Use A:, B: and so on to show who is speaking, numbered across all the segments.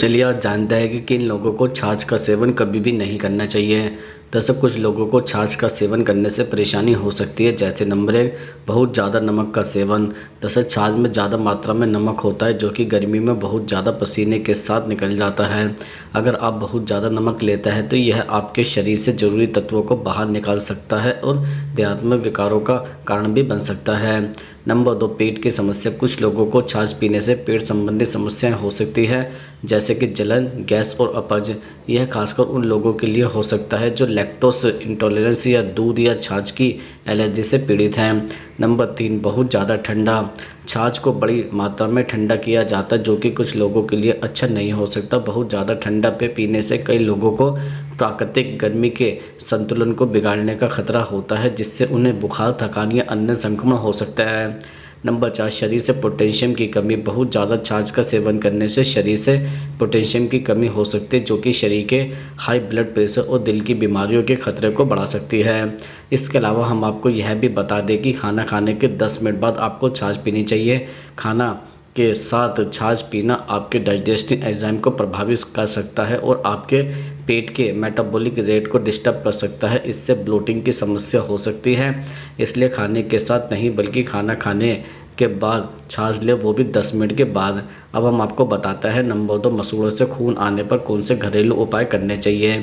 A: चलिए आज जानते हैं कि किन लोगों को छाछ का सेवन कभी भी नहीं करना चाहिए। दरअसल कुछ लोगों को छाछ का सेवन करने से परेशानी हो सकती है, जैसे नंबर 1 बहुत ज़्यादा नमक का सेवन। दरअसल छाछ में ज़्यादा मात्रा में नमक होता है जो कि गर्मी में बहुत ज़्यादा पसीने के साथ निकल जाता है। अगर आप बहुत ज़्यादा नमक लेते हैं तो यह आपके शरीर से ज़रूरी तत्वों को बाहर निकाल सकता है और देहात में विकारों का कारण भी बन सकता है। नंबर 2 पेट की समस्या। कुछ लोगों को छाछ पीने से पेट संबंधी समस्याएं हो सकती है, जैसे कि जलन, गैस और अपच। यह खासकर उन लोगों के लिए हो सकता है जो लैक्टोस इंटॉलरेंस या दूध या छाछ की एलर्जी से पीड़ित हैं। नंबर 3 बहुत ज़्यादा ठंडा। छाछ को बड़ी मात्रा में ठंडा किया जाता है जो कि कुछ लोगों के लिए अच्छा नहीं हो सकता। बहुत ज़्यादा ठंडा पे पीने से कई लोगों को प्राकृतिक गर्मी के संतुलन को बिगाड़ने का खतरा होता है, जिससे उन्हें बुखार, थकान या अन्य संक्रमण हो सकता है। नंबर 4 शरीर से पोटेशियम की कमी। बहुत ज़्यादा छाछ का सेवन करने से शरीर से पोटेशियम की कमी हो सकती है जो कि शरीर के हाई ब्लड प्रेशर और दिल की बीमारियों के खतरे को बढ़ा सकती है। इसके अलावा हम आपको यह भी बता दें कि खाना खाने के 10 मिनट बाद आपको छाछ पीनी चाहिए। खाना के साथ छाछ पीना आपके डाइजेस्टिव एंजाइम को प्रभावित कर सकता है और आपके पेट के मेटाबॉलिक रेट को डिस्टर्ब कर सकता है। इससे ब्लोटिंग की समस्या हो सकती है, इसलिए खाने के साथ नहीं बल्कि खाना खाने के बाद छाछ ले, वो भी 10 मिनट के बाद। अब हम आपको बताते हैं नंबर 2 मसूड़ों से खून आने पर कौन से घरेलू उपाय करने चाहिए।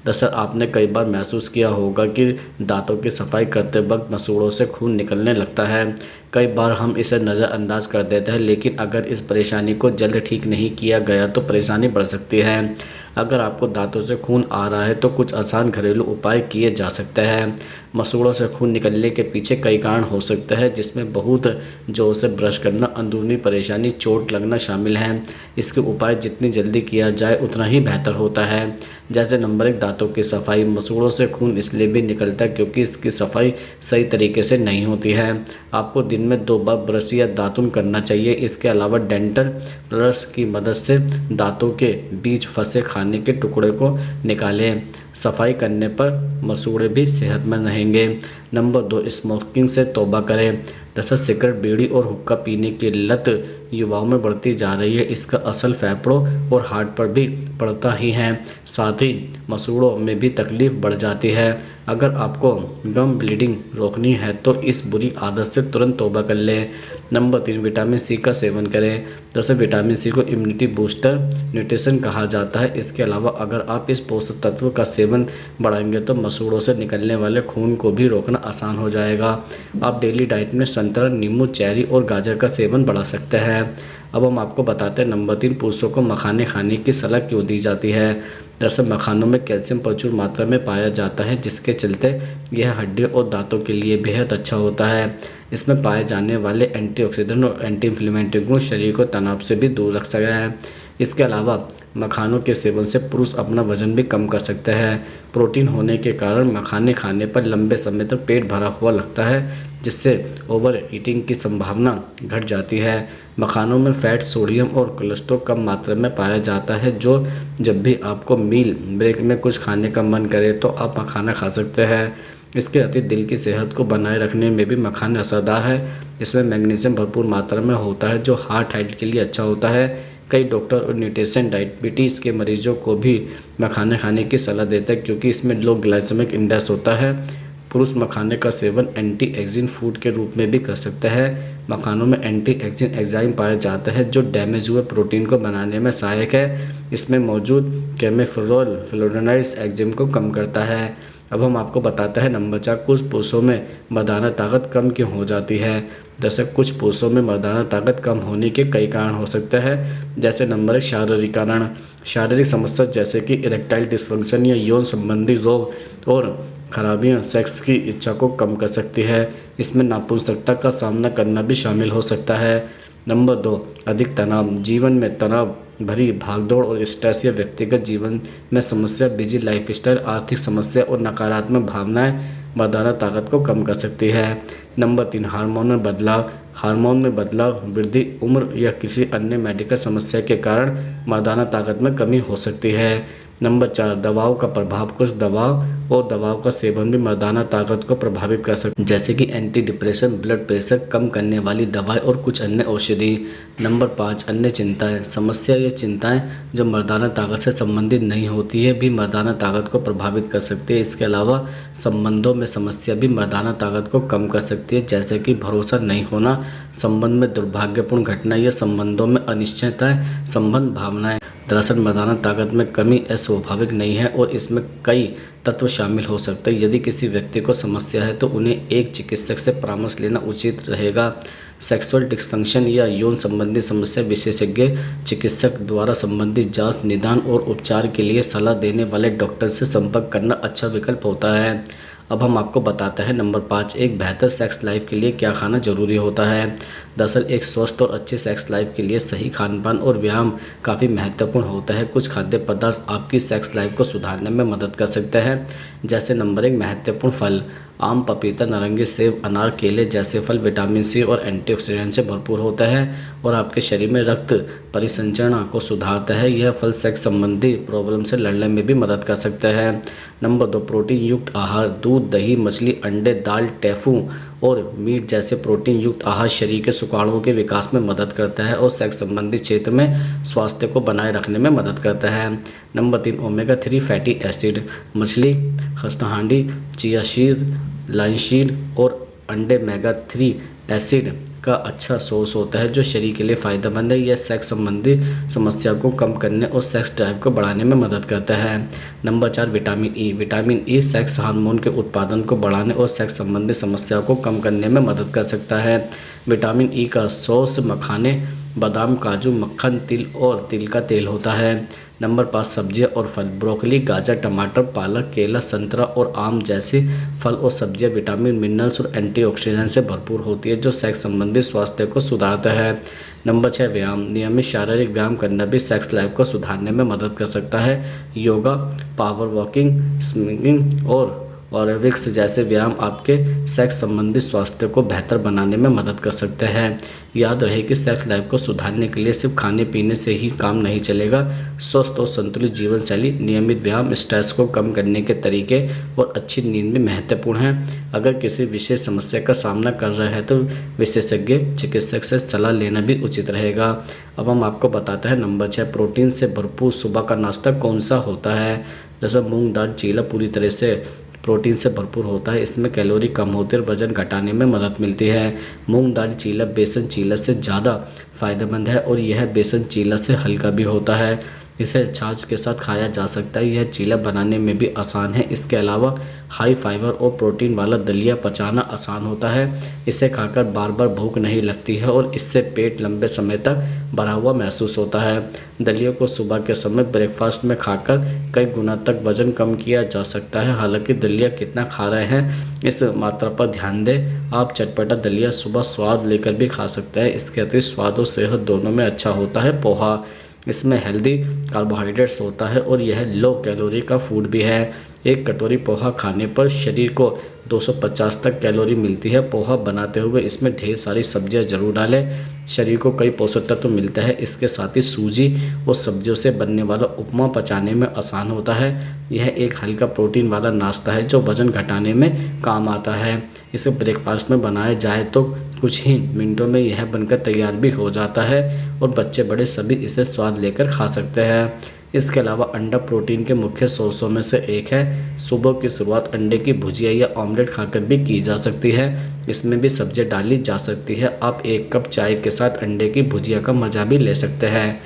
A: दरअसल आपने कई बार महसूस किया होगा कि दांतों की सफाई करते वक्त मसूड़ों से खून निकलने लगता है। कई बार हम इसे नज़रअंदाज कर देते हैं, लेकिन अगर इस परेशानी को जल्द ठीक नहीं किया गया तो परेशानी बढ़ सकती है। अगर आपको दांतों से खून आ रहा है तो कुछ आसान घरेलू उपाय किए जा सकते हैं। मसूड़ों से खून निकलने के पीछे कई कारण हो सकते हैं, जिसमें बहुत जोर से ब्रश करना, अंदरूनी परेशानी, चोट लगना शामिल है। इसके उपाय जितनी जल्दी किया जाए उतना ही बेहतर होता है। जैसे नंबर 1 दांतों की सफाई। मसूड़ों से खून इसलिए भी निकलता है क्योंकि इसकी सफाई सही तरीके से नहीं होती है। आपको दिन में 2 बार ब्रश या दातुन करना चाहिए। इसके अलावा डेंटल ब्रश की मदद से दांतों के बीच फंसे खाने के टुकड़े को निकालें। सफाई करने पर मसूड़े भी सेहतमंद रहेंगे। नंबर 2 स्मोकिंग से तौबा करें। दरअसल सिगरेट, बीड़ी और हुक्का पीने की लत युवाओं में बढ़ती जा रही है। इसका असर फेफड़ों और हार्ट पर भी पड़ता ही है, साथ ही मसूड़ों में भी तकलीफ बढ़ जाती है। अगर आपको गम ब्लीडिंग रोकनी है तो इस बुरी आदत से तुरंत तौबा कर लें। नंबर 3 विटामिन सी का सेवन करें। जैसे विटामिन सी को इम्यूनिटी बूस्टर न्यूट्रिशन कहा जाता है। इसके अलावा अगर आप इस पोषक तत्व का सेवन बढ़ाएंगे तो मसूड़ों से निकलने वाले खून को भी रोकना आसान हो जाएगा। आप डेली डाइट में संतरा, नींबू, चेरी और गाजर का सेवन बढ़ा सकते हैं। अब हम आपको बताते हैं नंबर 3 पुरुषों को मखाने खाने की सलाह क्यों दी जाती है। दरअसल मखानों में कैल्शियम प्रचुर मात्रा में पाया जाता है, जिसके चलते यह हड्डियों और दांतों के लिए बेहद अच्छा होता है। इसमें पाए जाने वाले एंटीऑक्सीडेंट और एंटी इन्फ्लेमेटरी गुण शरीर को तनाव से भी दूर रख सकते हैं। इसके अलावा मखानों के सेवन से पुरुष अपना वजन भी कम कर सकते हैं। प्रोटीन होने के कारण मखाने खाने पर लंबे समय तक पेट भरा हुआ लगता है, जिससे ओवर ईटिंग की संभावना घट जाती है। मखानों में फैट, सोडियम और कोलेस्ट्रॉल कम मात्रा में पाया जाता है, जो जब भी आपको मील ब्रेक में कुछ खाने का मन करे तो आप मखाना खा सकते हैं। इसके अतिरिक्त दिल की सेहत को बनाए रखने में भी मखाने असरदार है। इसमें मैग्नीशियम भरपूर मात्रा में होता है जो हार्ट हेल्थ के लिए अच्छा होता है। कई डॉक्टर और न्यूट्रिशन डायबिटीज़ के मरीजों को भी मखाने खाने की सलाह देते हैं क्योंकि इसमें लो ग्लाइसेमिक इंडेक्स होता है। पुरुष मखाने का सेवन एंटी एजिंग फूड के रूप में भी कर सकते हैं। मखानों में एंटी एजिंग एंजाइम पाया जाता है जो डैमेज हुए प्रोटीन को बनाने में सहायक है। इसमें मौजूद कैमेफ्लोल फ्लोरोनाइड्स एंजाइम को कम करता है। अब हम आपको बताते हैं नंबर 4 कुछ पुरुषों में मर्दाना ताकत कम क्यों हो जाती है। जैसे कुछ पुरुषों में मर्दाना ताकत कम होने के कई कारण हो सकते हैं, जैसे नंबर 1 शारीरिक कारण। शारीरिक समस्या जैसे कि इरेक्टाइल डिस्फंक्शन या यौन संबंधी रोग और खराबियां सेक्स की इच्छा को कम कर सकती है। इसमें नपुंसकता का सामना करना भी शामिल हो सकता है। नंबर 2 अधिक तनाव। जीवन में तनाव भरी भागदौड़ और स्ट्रेस या व्यक्तिगत जीवन में समस्या, बिजी लाइफस्टाइल, आर्थिक समस्या और नकारात्मक भावनाएं मर्दाना ताकत को कम कर सकती है। नंबर 3 हार्मोन में बदलाव। हार्मोन में बदलाव, वृद्धि, उम्र या किसी अन्य मेडिकल समस्या के कारण मर्दाना ताकत में कमी हो सकती है। नंबर 4, दवाओं का प्रभाव। कुछ दवाओं और दवाओं का सेवन भी मर्दाना ताकत को प्रभावित कर सकते हैं, जैसे कि एंटी डिप्रेशन, ब्लड प्रेशर कम करने वाली दवाएं और कुछ अन्य औषधि। नंबर 5, अन्य चिंताएं। समस्या या चिंताएं जो मर्दाना ताकत से संबंधित नहीं होती है भी मर्दाना ताकत को प्रभावित कर सकती है। इसके अलावा संबंधों में समस्या भी मर्दाना ताकत को कम कर सकती है, जैसे कि भरोसा नहीं होना, संबंध में दुर्भाग्यपूर्ण घटना या संबंधों में अनिश्चितताएं, संबंध भावनाएं। दरअसल मर्दाना ताकत में कमी अस्वाभाविक नहीं है और इसमें कई तत्व शामिल हो सकते हैं। यदि किसी व्यक्ति को समस्या है तो उन्हें एक चिकित्सक से परामर्श लेना उचित रहेगा। सेक्सुअल डिस्फंक्शन या यौन संबंधी समस्या विशेषज्ञ चिकित्सक द्वारा संबंधित जांच, निदान और उपचार के लिए सलाह देने वाले डॉक्टर से संपर्क करना अच्छा विकल्प होता है। अब हम आपको बताते हैं नंबर 5, एक बेहतर सेक्स लाइफ के लिए क्या खाना जरूरी होता है। दरअसल एक स्वस्थ और अच्छे सेक्स लाइफ के लिए सही खानपान और व्यायाम काफ़ी महत्वपूर्ण होता है। कुछ खाद्य पदार्थ आपकी सेक्स लाइफ को सुधारने में मदद कर सकते हैं, जैसे नंबर 1, महत्वपूर्ण फल। आम, पपीता, नारंगी, सेब, अनार, केले जैसे फल विटामिन सी और एंटीऑक्सीडेंट से भरपूर होता है और आपके शरीर में रक्त परिसंचरण को सुधारता है। यह फल सेक्स संबंधी प्रॉब्लम से लड़ने में भी मदद कर सकते हैं। नंबर 2, प्रोटीन युक्त आहार। दूध, दही, मछली, अंडे, दाल, टोफू और मीट जैसे प्रोटीन युक्त आहार शरीर के शुक्राणुओं के विकास में मदद करता है और सेक्स संबंधी क्षेत्र में स्वास्थ्य को बनाए रखने में मदद करता है। Number 3, omega 3 fatty acid. मछली, खस्ताहांडी, चिया सीड्स, लाइनसीड और अंडे मेगा 3 एसिड का अच्छा सोर्स होता है जो शरीर के लिए फ़ायदेमंद है। यह सेक्स संबंधी समस्या को कम करने और सेक्स ड्राइव को बढ़ाने में मदद करता है। Number 4, vitamin E. Vitamin E sex hormone के उत्पादन को बढ़ाने और सेक्स संबंधी समस्या को कम करने में मदद कर सकता है। विटामिन ई का सोर्स मखाने, बादाम, काजू, मक्खन, तिल और तिल का तेल होता है। नंबर 5, सब्जियां और फल। ब्रोकली, गाजर, टमाटर, पालक, केला, संतरा और आम जैसे फल और सब्जियां विटामिन, मिनरल्स और एंटीऑक्सीडेंट से भरपूर होती है जो सेक्स संबंधी स्वास्थ्य को सुधारता है। नंबर 6, व्यायाम। नियमित शारीरिक व्यायाम करना भी सेक्स लाइफ को सुधारने में मदद कर सकता है। योगा, पावर वॉकिंग, स्विमिंग और एरोबिक्स जैसे व्यायाम आपके सेक्स संबंधी स्वास्थ्य को बेहतर बनाने में मदद कर सकते हैं। याद रहे कि सेक्स लाइफ को सुधारने के लिए सिर्फ खाने पीने से ही काम नहीं चलेगा। स्वस्थ और संतुलित जीवन शैली, नियमित व्यायाम, स्ट्रेस को कम करने के तरीके और अच्छी नींद भी महत्वपूर्ण हैं। अगर किसी विशेष समस्या का सामना कर रहे हैं तो विशेषज्ञ चिकित्सक से सलाह लेना भी उचित रहेगा। अब हम आपको बताते हैं नंबर 6, प्रोटीन से भरपूर सुबह का नाश्ता कौन सा होता है। जैसे मूंग दाल चीला पूरी तरह से प्रोटीन से भरपूर होता है। इसमें कैलोरी कम होती है और वजन घटाने में मदद मिलती है। मूंग दाल चीला बेसन चीला से ज़्यादा फायदेमंद है और यह बेसन चीला से हल्का भी होता है। इसे छाछ के साथ खाया जा सकता है। यह चीला बनाने में भी आसान है। इसके अलावा हाई फाइबर और प्रोटीन वाला दलिया पचाना आसान होता है। इसे खाकर बार बार भूख नहीं लगती है और इससे पेट लंबे समय तक भरा हुआ महसूस होता है। दलिया को सुबह के समय ब्रेकफास्ट में खाकर कई गुना तक वजन कम किया जा सकता है। हालांकि दलिया कितना खा रहे हैं इस मात्रा पर ध्यान दें। आप चटपटा दलिया सुबह स्वाद लेकर भी खा सकते हैं। इसके अतिरिक्त स्वाद और सेहत दोनों में अच्छा होता है पोहा। इसमें हेल्दी कार्बोहाइड्रेट्स होता है और यह लो कैलोरी का फूड भी है। एक कटोरी पोहा खाने पर शरीर को 250 तक कैलोरी मिलती है। पोहा बनाते हुए इसमें ढेर सारी सब्जियां जरूर डालें। शरीर को कई पोषक तत्व मिलते हैं। इसके साथ ही सूजी और सब्जियों से बनने वाला उपमा पचाने में आसान होता है। यह एक हल्का प्रोटीन वाला नाश्ता है जो वजन घटाने में काम आता है। इसे ब्रेकफास्ट में बनाया जाए तो कुछ ही मिनटों में यह बनकर तैयार भी हो जाता है और बच्चे बड़े सभी इसे स्वाद लेकर खा सकते हैं। इसके अलावा अंडा प्रोटीन के मुख्य सोर्सों में से एक है। सुबह की शुरुआत अंडे की भुजिया या ऑमलेट खाकर भी की जा सकती है। इसमें भी सब्जियां डाली जा सकती है। आप एक कप चाय के साथ अंडे की भुजिया का मज़ा भी ले सकते हैं।